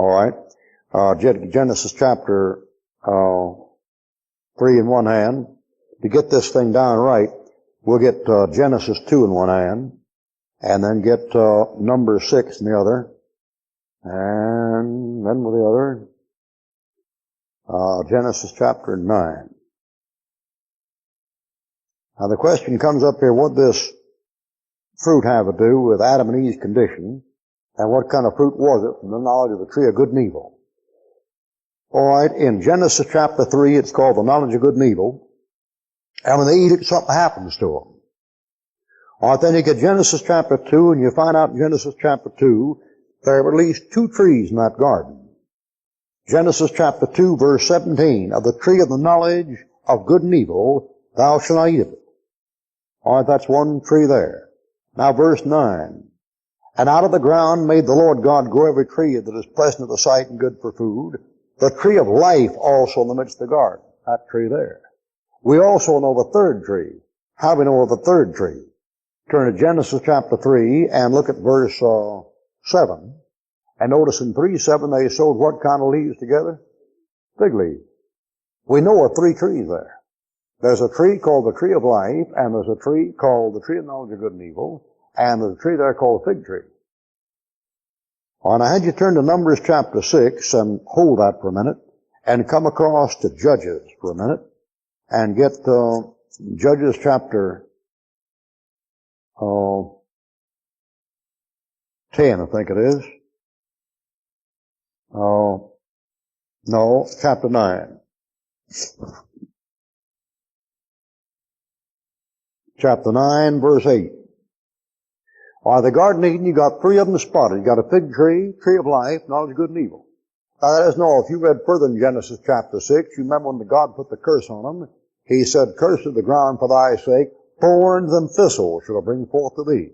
All right. Genesis chapter 3 in one hand. To get this thing down right, we'll get Genesis 2 in one hand, and then get Numbers 6 in the other, and then with the other, Genesis chapter 9. Now the question comes up here, what does fruit have to do with Adam and Eve's condition, and what kind of fruit was it from the knowledge of the tree of good and evil? All right, in Genesis chapter 3, it's called the knowledge of good and evil, and when they eat it, something happens to them. All right, then you get Genesis chapter 2, and you find out in Genesis chapter 2, there are at least 2 trees in that garden. Genesis chapter 2, verse 17, of the tree of the knowledge of good and evil, thou shalt not eat of it. All right, that's one tree there. Now verse 9, and out of the ground made the Lord God grow every tree that is pleasant to the sight and good for food, the tree of life also in the midst of the garden, that tree there. We also know the third tree. How do we know of the third tree? Turn to Genesis chapter 3 and look at verse 7. And notice in 3:7 they sowed what kind of leaves together? Fig leaves. We know of 3 trees there. There's a tree called the tree of life, and there's a tree called the tree of knowledge of good and evil, and there's a tree there called the fig tree. And I had you turn to Numbers chapter 6 and hold that for a minute, and come across to Judges for a minute, and get Judges chapter 10, I think it is. No, chapter 9. Chapter 9, verse 8. The Garden of Eden, you got 3 of them spotted. You got a fig tree, tree of life, knowledge of good and evil. Now that is no, if you read further in Genesis chapter 6, you remember when God put the curse on them, He said, cursed is the ground for thy sake, thorns and thistles shall bring forth to thee.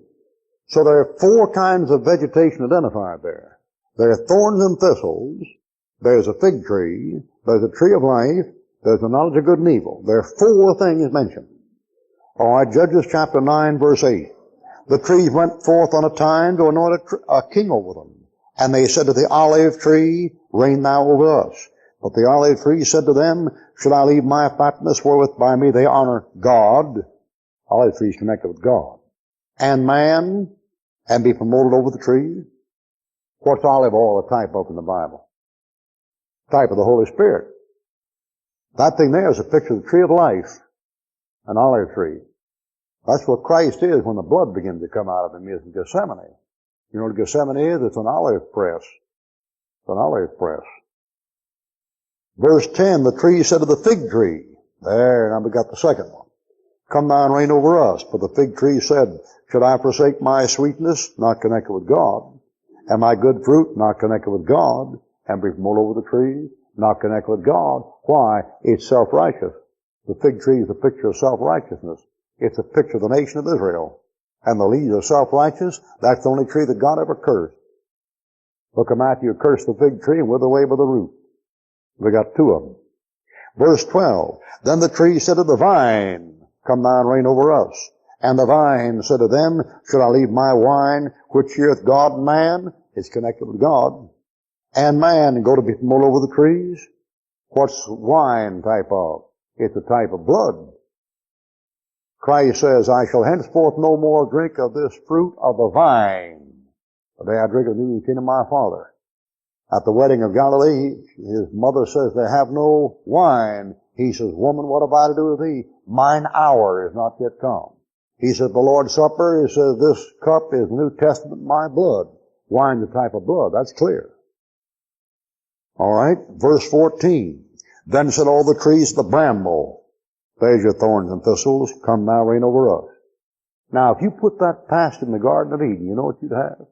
So there are 4 kinds of vegetation identified there. There are thorns and thistles, there's a fig tree, there's a tree of life, there's the knowledge of good and evil. There are 4 things mentioned. All right, Judges chapter 9, verse 8. The trees went forth on a time to anoint a king over them. And they said to the olive tree, reign thou over us. But the olive tree said to them, should I leave my fatness wherewith by me they honor God? Olive tree is connected with God. And man, and be promoted over the trees. What's olive oil a type of in the Bible? Type of the Holy Spirit. That thing there is a picture of the tree of life, an olive tree. That's what Christ is when the blood begins to come out of him, is in Gethsemane. You know what Gethsemane is? It's an olive press. It's an olive press. Verse 10, the tree said to the fig tree, there, now we got the second one, come thou and reign over us. But the fig tree said, should I forsake my sweetness? Not connected with God. And my good fruit? Not connected with God. And be promoted over the trees? Not connected with God. Why? It's self-righteous. The fig tree is a picture of self-righteousness. It's a picture of the nation of Israel. And the leaves are self-righteous. That's the only tree that God ever cursed. Look at Matthew, cursed the fig tree and wither away by the root. We got 2 of them. Verse 12, then the tree said to the vine, come thou and reign over us. And the vine said to them, should I leave my wine, which heareth God and man? It's connected with God. And man, and go to be promoted over the trees? What's wine type of? It's a type of blood. Christ says, I shall henceforth no more drink of this fruit of the vine, the day I drink of the new kingdom of my Father. At the wedding of Galilee, his mother says, they have no wine. He says, woman, what have I to do with thee? Mine hour is not yet come. He said, the Lord's Supper, he says, this cup is New Testament, my blood. Wine's a type of blood. That's clear. All right, verse 14. Then said all the trees of the bramble, there's your thorns and thistles, come now reign over us. Now, if you put that past in the Garden of Eden, you know what you'd have?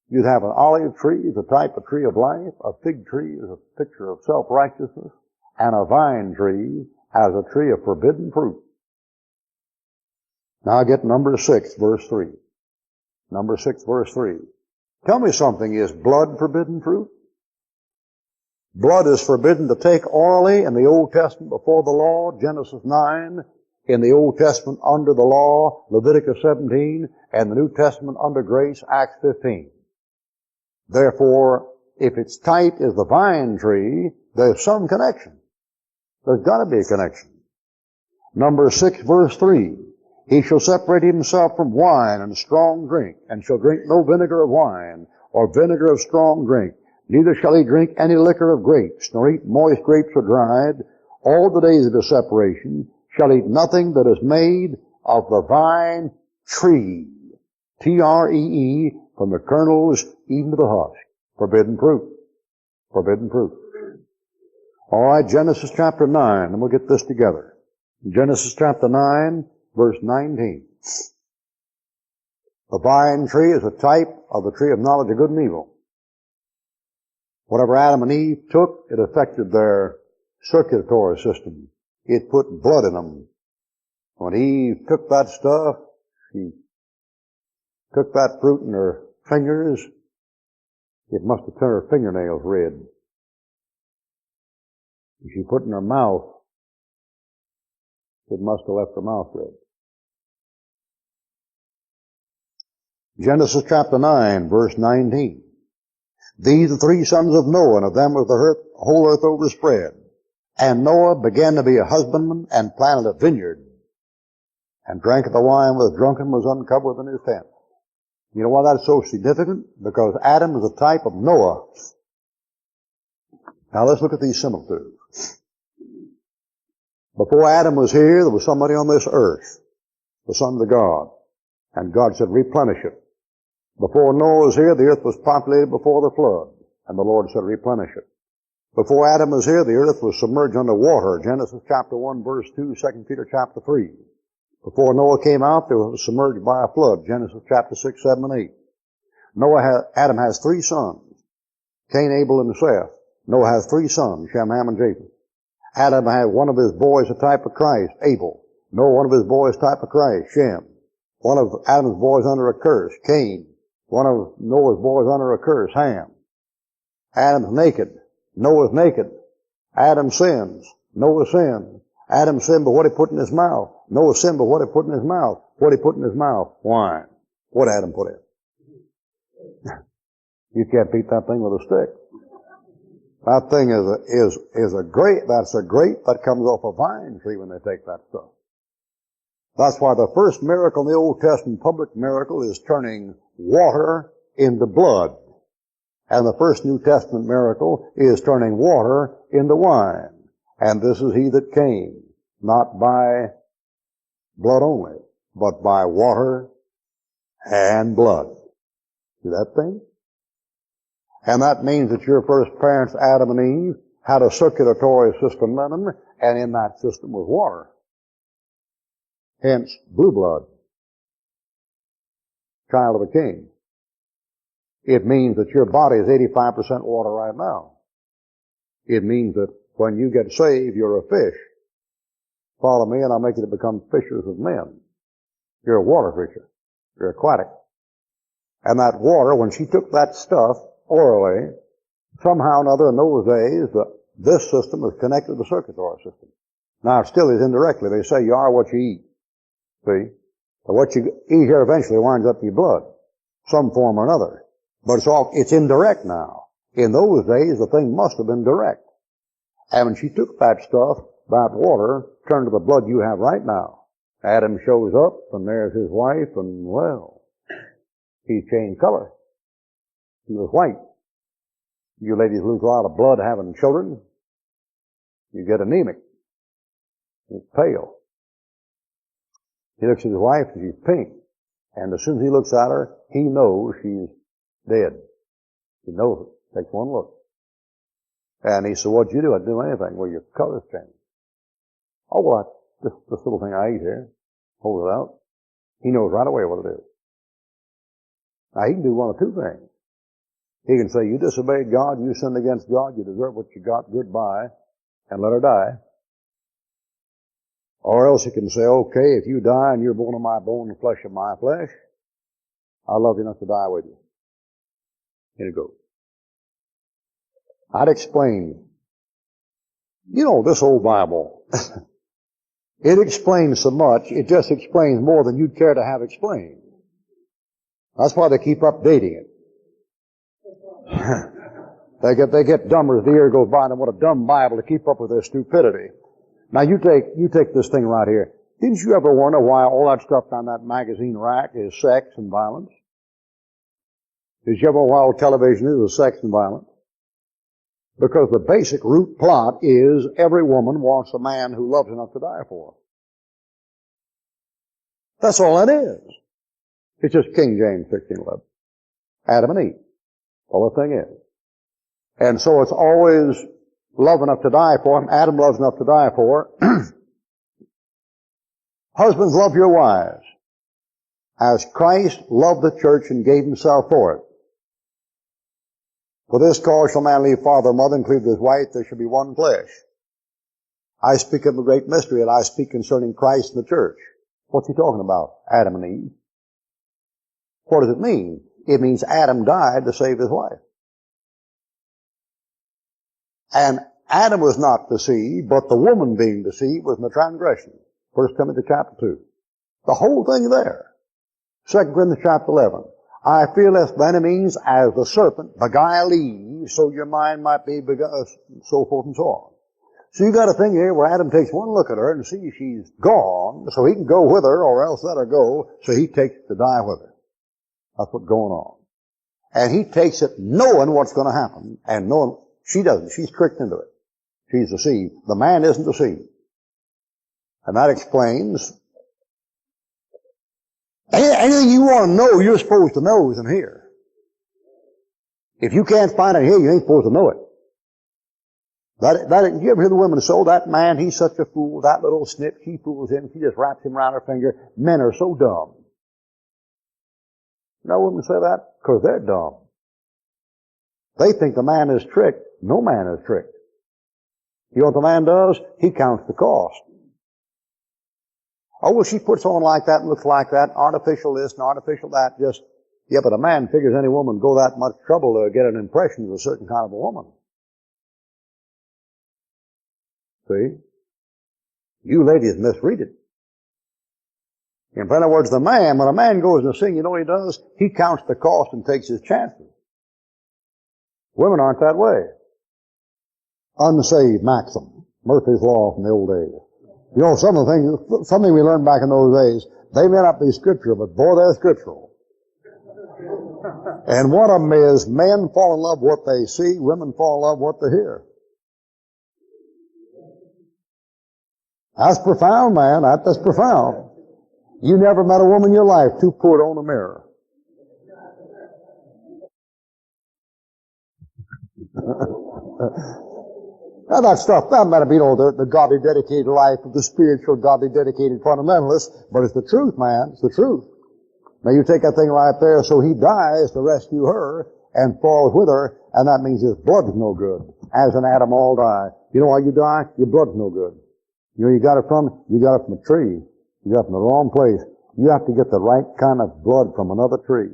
You'd have an olive tree as a type of tree of life, a fig tree as a picture of self-righteousness, and a vine tree as a tree of forbidden fruit. Now I get number 6, verse 3. Number 6, verse 3. Tell me something, is blood forbidden fruit? Blood is forbidden to take orally in the Old Testament before the law, Genesis 9, in the Old Testament under the law, Leviticus 17, and the New Testament under grace, Acts 15. Therefore, if its type is the vine tree, there's some connection. There's got to be a connection. Numbers 6, verse 3. He shall separate himself from wine and strong drink, and shall drink no vinegar of wine, or vinegar of strong drink. Neither shall he drink any liquor of grapes, nor eat moist grapes or dried. All the days of his separation shall eat nothing that is made of the vine tree. T-R-E-E, from the kernels even to the husk. Forbidden fruit. Forbidden fruit. All right, Genesis chapter 9, and we'll get this together. Genesis chapter 9, verse 19. The vine tree is a type of the tree of knowledge of good and evil. Whatever Adam and Eve took, it affected their circulatory system. It put blood in them. When Eve took that stuff, she took that fruit in her fingers, it must have turned her fingernails red. She put it in her mouth, it must have left her mouth red. Genesis chapter 9, verse 19. These are 3 sons of Noah, and of them was the whole earth overspread. And Noah began to be a husbandman, and planted a vineyard, and drank of the wine, was drunken, was uncovered within his tent. You know why that's so significant? Because Adam is a type of Noah. Now let's look at these similitudes. Before Adam was here, there was somebody on this earth, the Son of God. And God said, replenish it. Before Noah was here, the earth was populated before the flood. And the Lord said, replenish it. Before Adam was here, the earth was submerged under water. Genesis chapter 1, verse 2, 2 Peter chapter 3. Before Noah came out, they were submerged by a flood. Genesis chapter 6, 7, and 8. Adam has 3 sons. Cain, Abel, and Seth. Noah has 3 sons, Shem, Ham, and Japheth. Adam had one of his boys a type of Christ, Abel. Noah, one of his boys type of Christ, Shem. One of Adam's boys under a curse, Cain. One of Noah's boys under a curse, Ham. Adam's naked. Noah's naked. Adam sins. Noah sins. Adam sinned by what he put in his mouth. Noah sinned by what he put in his mouth. What he put in his mouth? Wine. What Adam put in. You can't beat that thing with a stick. That thing is a grape. That's a grape that comes off a vine tree when they take that stuff. That's why the first miracle in the Old Testament, public miracle, is turning water into blood. And the first New Testament miracle is turning water into wine. And this is he that came, not by blood only, but by water and blood. See that thing? And that means that your first parents, Adam and Eve, had a circulatory system in them, and in that system was water. Hence, blue blood. Child of a king. It means that your body is 85% water right now. It means that when you get saved, you're a fish. Follow me and I'll make you to become fishers of men. You're a water fisher. You're aquatic. And that water, when she took that stuff orally, somehow or another in those days, this system is connected to the circulatory system. Now it still is indirectly. They say you are what you eat. See? But what you eat here eventually winds up in your blood. Some form or another. But it's indirect now. In those days, the thing must have been direct. And when she took that stuff, that water, turned to the blood you have right now. Adam shows up, and there's his wife, and well, he changed color. He was white. You ladies lose a lot of blood having children. You get anemic. It's pale. He looks at his wife, and she's pink. And as soon as he looks at her, he knows she's dead. He knows it. Takes one look. And he said, what'd you do? I didn't do anything. Well, your color's changed. Oh, well, this little thing I eat here, hold it out. He knows right away what it is. Now, he can do one of 2 things. He can say, you disobeyed God, you sinned against God, you deserve what you got, goodbye, and let her die. Or else he can say, okay, if you die and you're bone of my bone and flesh of my flesh, I love you enough to die with you. Here it goes. I'd explain, this old Bible, it explains so much, it just explains more than you'd care to have explained. That's why they keep updating it. They get dumber as the year goes by, and what a dumb Bible to keep up with their stupidity. Now you take this thing right here. Didn't you ever wonder why all that stuff on that magazine rack is sex and violence? Did you ever wonder why all television is sex and violence? Because the basic root plot is every woman wants a man who loves enough to die for her. That's all that is. It's just King James 16:11. Adam and Eve. All the thing is. And so it's always love enough to die for him. Adam loves enough to die for her. Husbands, love your wives as Christ loved the church and gave himself for it. For this cause shall man leave father and mother and cleave to his wife, there shall be one flesh. I speak of a great mystery, and I speak concerning Christ and the church. What's he talking about? Adam and Eve. What does it mean? It means Adam died to save his wife. And Adam was not deceived, but the woman being deceived was in the transgression. 1 Timothy chapter 2. The whole thing there. 2 Corinthians chapter 11. I fear lest by any means as the serpent beguile Eve, so your mind might be beguiled, so forth and so on. So you got a thing here where Adam takes one look at her and sees she's gone, so he can go with her or else let her go, so he takes to die with her. That's what's going on. And he takes it knowing what's going to happen, and knowing she doesn't. She's tricked into it. She's deceived. The man isn't deceived. And that explains anything you want to know, you're supposed to know is in here. If you can't find it here, you ain't supposed to know it. You ever hear the women say, that man, he's such a fool, that little snip, she fools him, she just wraps him around her finger. Men are so dumb. You know women say that? Because they're dumb. They think the man is tricked. No man is tricked. You know what the man does? He counts the cost. Oh, well, she puts on like that and looks like that, artificial this and artificial that, yeah, but a man figures any woman go that much trouble to get an impression of a certain kind of a woman. See? You ladies misread it. In other words, when a man goes to sing, you know what he does? He counts the cost and takes his chances. Women aren't that way. Unsaved maxim. Murphy's Law from the old days. You know, something we learned back in those days, they may not be scriptural, but boy, they're scriptural. And one of them is men fall in love with what they see, women fall in love with what they hear. That's profound, man. That's profound. You never met a woman in your life too poor to own a mirror. Now that stuff, that might be, the godly dedicated life of the spiritual, godly dedicated fundamentalist, but it's the truth, man. It's the truth. Now you take that thing right there, so he dies to rescue her and falls with her, and that means his blood's no good. As in Adam all die. You know why you die? Your blood's no good. You know you got it from? You got it from a tree. You got it from the wrong place. You have to get the right kind of blood from another tree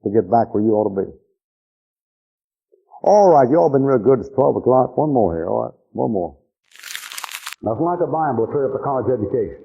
to get back where you ought to be. All right, you all been real good. It's 12 o'clock. One more here, all right? One more. Nothing like a Bible to clear up a college education.